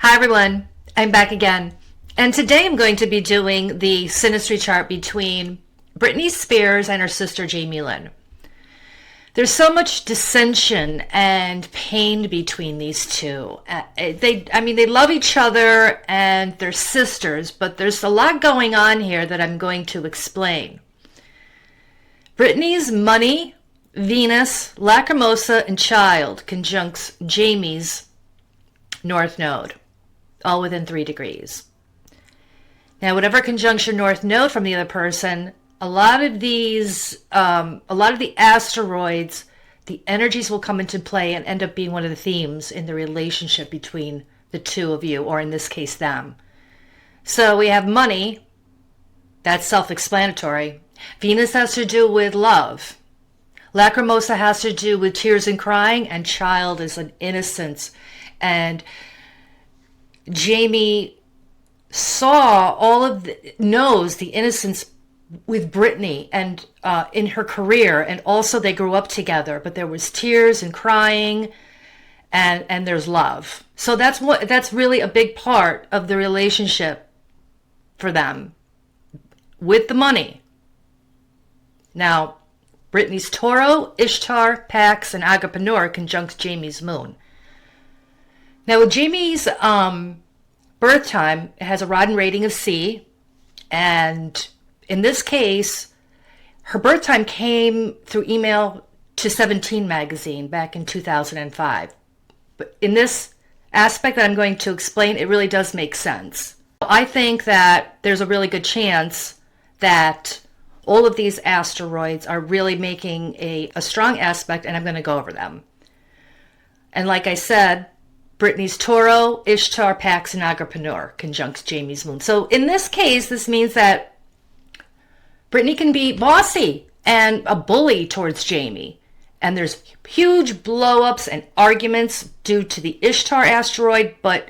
Hi everyone, I'm back again. And today I'm going to be doing the Synastry chart between Britney Spears and her sister Jamie Lynn. There's so much dissension and pain between these two. They love each other and they're sisters, but there's a lot going on here that I'm going to explain. Britney's money, Venus, Lacrimosa, and child conjuncts Jamie's North Node, all within 3 degrees. Now, whatever conjunction North Node from the other person, a lot of the asteroids, the energies will come into play and end up being one of the themes in the relationship between the two of you, or in this case, them. So we have money. That's self-explanatory. Venus has to do with love. Lacrimosa has to do with tears and crying, and child is an innocence. And Jamie knows the innocence with Britney and in her career, and also they grew up together, but there was tears and crying, and there's love. So that's really a big part of the relationship for them with the money. Now, Britney's Taureau, Ishtar, Pax, and Agapanor conjunct Jamie's moon. Now, with Jamie's birth time, it has a Rodden rating of C, and in this case, her birth time came through email to 17 magazine back in 2005. But in this aspect that I'm going to explain, it really does make sense. I think that there's a really good chance that all of these asteroids are really making a strong aspect, and I'm going to go over them. And like I said, Britney's Taureau, Ishtar, Pax, and Agapanor conjuncts Jamie's moon. So in this case, this means that Britney can be bossy and a bully towards Jamie. And there's huge blow-ups and arguments due to the Ishtar asteroid, but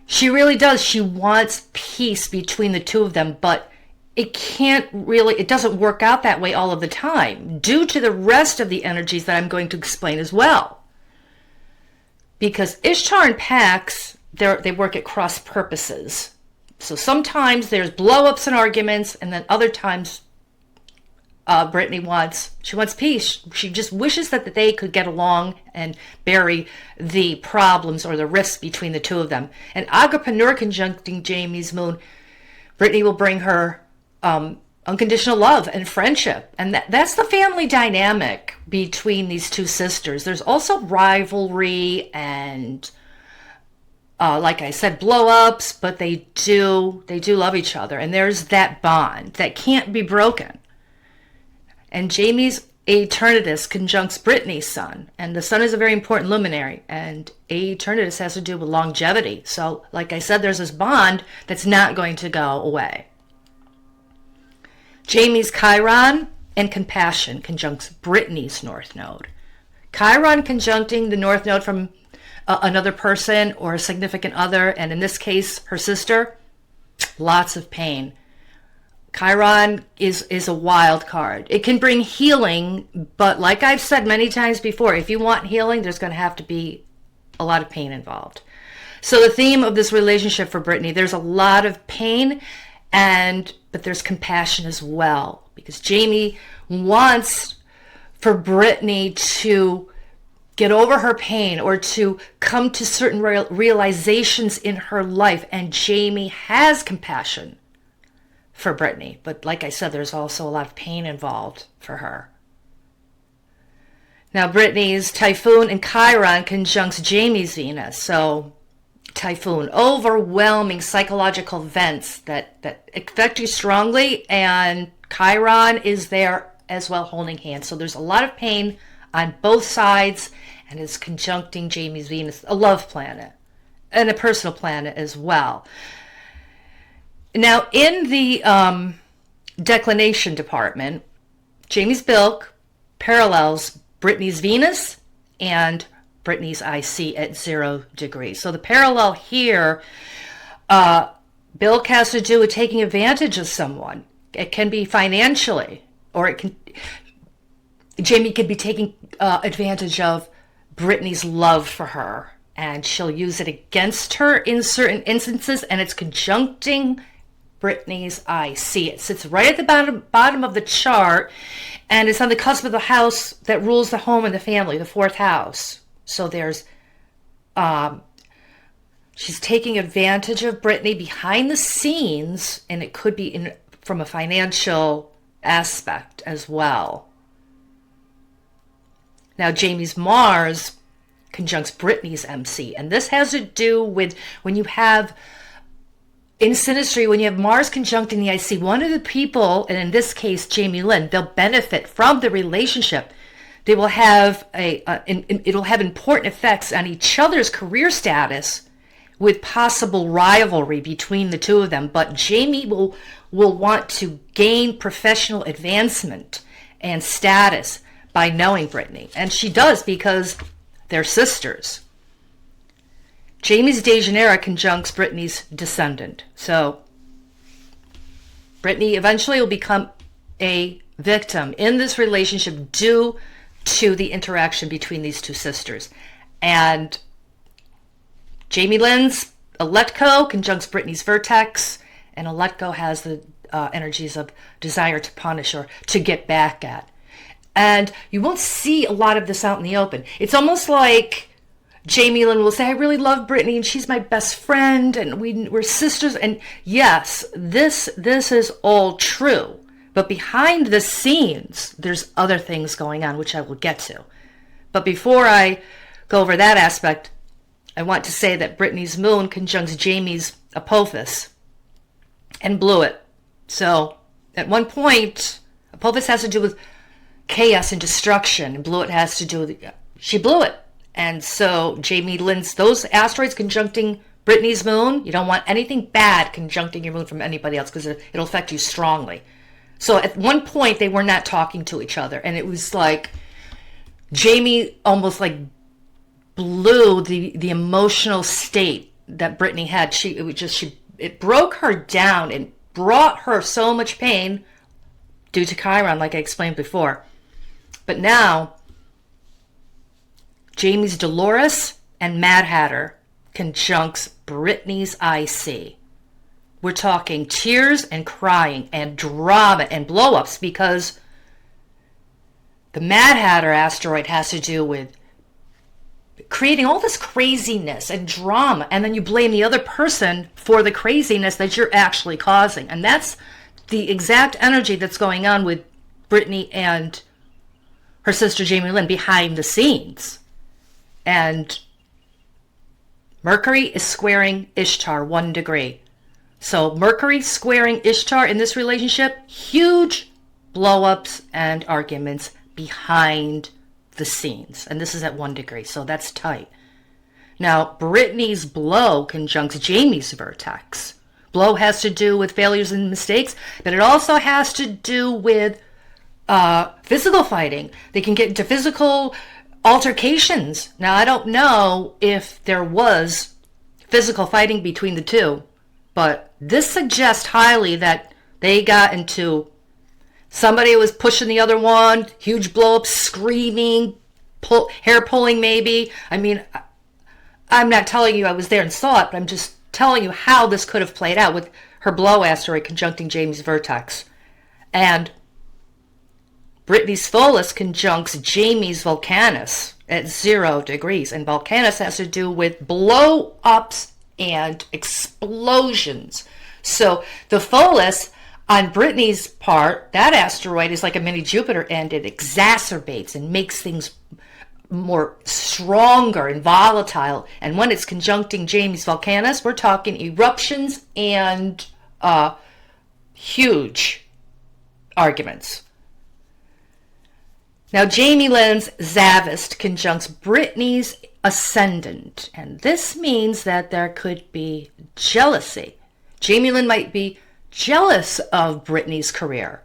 she really does. She wants peace between the two of them, but it doesn't work out that way all of the time due to the rest of the energies that I'm going to explain as well. Because Ishtar and Pax, they work at cross purposes. So sometimes there's blow-ups and arguments, and then other times Britney wants peace. She just wishes that they could get along and bury the problems or the rifts between the two of them. And Agapanor conjuncting Jamie's moon, Britney will bring her unconditional love and friendship. And that's the family dynamic between these two sisters. There's also rivalry and, like I said, blow-ups, but they do love each other. And there's that bond that can't be broken. And Jamie's Eternatus conjuncts Britney's sun. And the sun is a very important luminary. And Eternatus has to do with longevity. So, like I said, there's this bond that's not going to go away. Jamie's Chiron and compassion conjuncts Britney's North Node. Chiron conjuncting the North Node from another person or a significant other, and in this case, her sister, lots of pain. Chiron is a wild card. It can bring healing, but like I've said many times before, if you want healing, there's going to have to be a lot of pain involved. So the theme of this relationship for Britney, there's a lot of pain, but there's compassion as well, because Jamie wants for Britney to get over her pain or to come to certain realizations in her life, and Jamie has compassion for Britney. But like I said, there's also a lot of pain involved for her. Now, Britney's Typhoon and Chiron conjuncts Jamie's Venus. So Typhoon, overwhelming psychological events that affect you strongly, and Chiron is there as well holding hands. So there's a lot of pain on both sides, and is conjuncting Jamie's Venus, a love planet, and a personal planet as well. Now, in the declination department, Jamie's Bilk parallels Britney's Venus and Britney's IC at 0 degrees. So the parallel here, Bilk has to do with taking advantage of someone. It can be financially, or Jamie could be taking advantage of Britney's love for her and she'll use it against her in certain instances, and it's conjuncting Britney's IC. It sits right at the bottom of the chart, and it's on the cusp of the house that rules the home and the family, the fourth house. So there's, she's taking advantage of Britney behind the scenes, and it could be from a financial aspect as well. Now, Jamie's Mars conjuncts Britney's MC, and this has to do with when you have, in Synastry, when you have Mars conjuncting the IC, one of the people, and in this case, Jamie Lynn, they'll benefit from the relationship. They will have it'll have important effects on each other's career status, with possible rivalry between the two of them. But Jamie will want to gain professional advancement and status by knowing Britney. And she does, because they're sisters. Jamie's Dejanira conjuncts Britney's descendant. So Britney eventually will become a victim in this relationship due to the interaction between these two sisters. And Jamie Lynn's Electco conjuncts Britney's vertex, and Electco has the energies of desire to punish or to get back at. And you won't see a lot of this out in the open. It's almost like Jamie Lynn will say, I really love Britney and she's my best friend and we're sisters. And yes, this is all true. But behind the scenes, there's other things going on, which I will get to. But before I go over that aspect, I want to say that Britney's moon conjuncts Jamie's Apophis and blew it. So at one point, Apophis has to do with chaos and destruction, and blew it has to do with, she blew it. And so Jamie Lynn's, those asteroids conjuncting Britney's moon, you don't want anything bad conjuncting your moon from anybody else, because it'll affect you strongly. So at one point they were not talking to each other, and it was like Jamie almost like blew the emotional state that Britney had. It broke her down and brought her so much pain due to Chiron, like I explained before. But now, Jamie's Dolores and Mad Hatter conjuncts Britney's IC. We're talking tears and crying and drama and blow-ups, because the Mad Hatter asteroid has to do with creating all this craziness and drama, and then you blame the other person for the craziness that you're actually causing. And that's the exact energy that's going on with Britney and her sister Jamie Lynn behind the scenes. And Mercury is squaring Ishtar 1 degree. So Mercury squaring Ishtar in this relationship, huge blow-ups and arguments behind the scenes. And this is at 1 degree, so that's tight. Now, Britney's blow conjuncts Jamie's vertex. Blow has to do with failures and mistakes, but it also has to do with physical fighting. They can get into physical altercations. Now, I don't know if there was physical fighting between the two, but this suggests highly that they got into, somebody was pushing the other one, huge blow-ups, screaming, hair pulling maybe. I mean, I'm not telling you I was there and saw it, but I'm just telling you how this could have played out with her blow asteroid conjuncting Jamie's vertex. And Britney's Pholus conjuncts Jamie's Vulcanus at 0 degrees. And Vulcanus has to do with blow-ups and explosions. So the Pholus on Britney's part, that asteroid is like a mini Jupiter, and it exacerbates and makes things more stronger and volatile. And when it's conjuncting Jamie's Vulcanus, we're talking eruptions and huge arguments. Now, Jamie Lynn's Zavist conjuncts Britney's Ascendant, and this means that there could be jealousy. Jamie Lynn might be jealous of Britney's career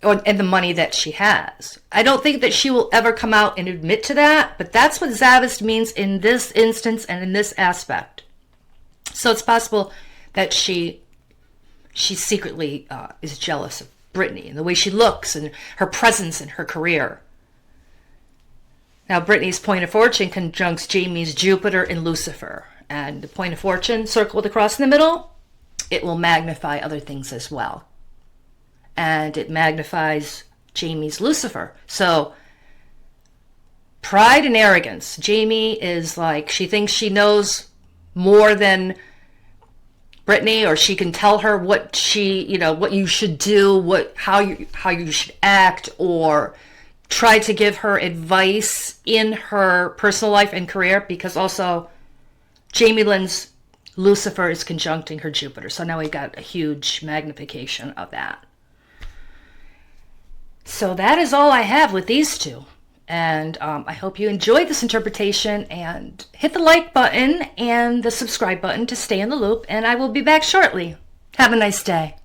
and the money that she has. I don't think that she will ever come out and admit to that, but that's what Zavist means in this instance and in this aspect. So it's possible that she secretly is jealous of Britney and the way she looks and her presence in her career. Now, Brittany's point of fortune conjuncts Jamie's Jupiter and Lucifer. And the point of fortune circled across the middle, it will magnify other things as well. And it magnifies Jamie's Lucifer. So, pride and arrogance. Jamie is like, she thinks she knows more than Britney, or she can tell her what what you should do, how you should act, or try to give her advice in her personal life and career, because also Jamie Lynn's Lucifer is conjuncting her Jupiter. So now we've got a huge magnification of that. So that is all I have with these two. And I hope you enjoyed this interpretation, and hit the like button and the subscribe button to stay in the loop. And I will be back shortly. Have a nice day.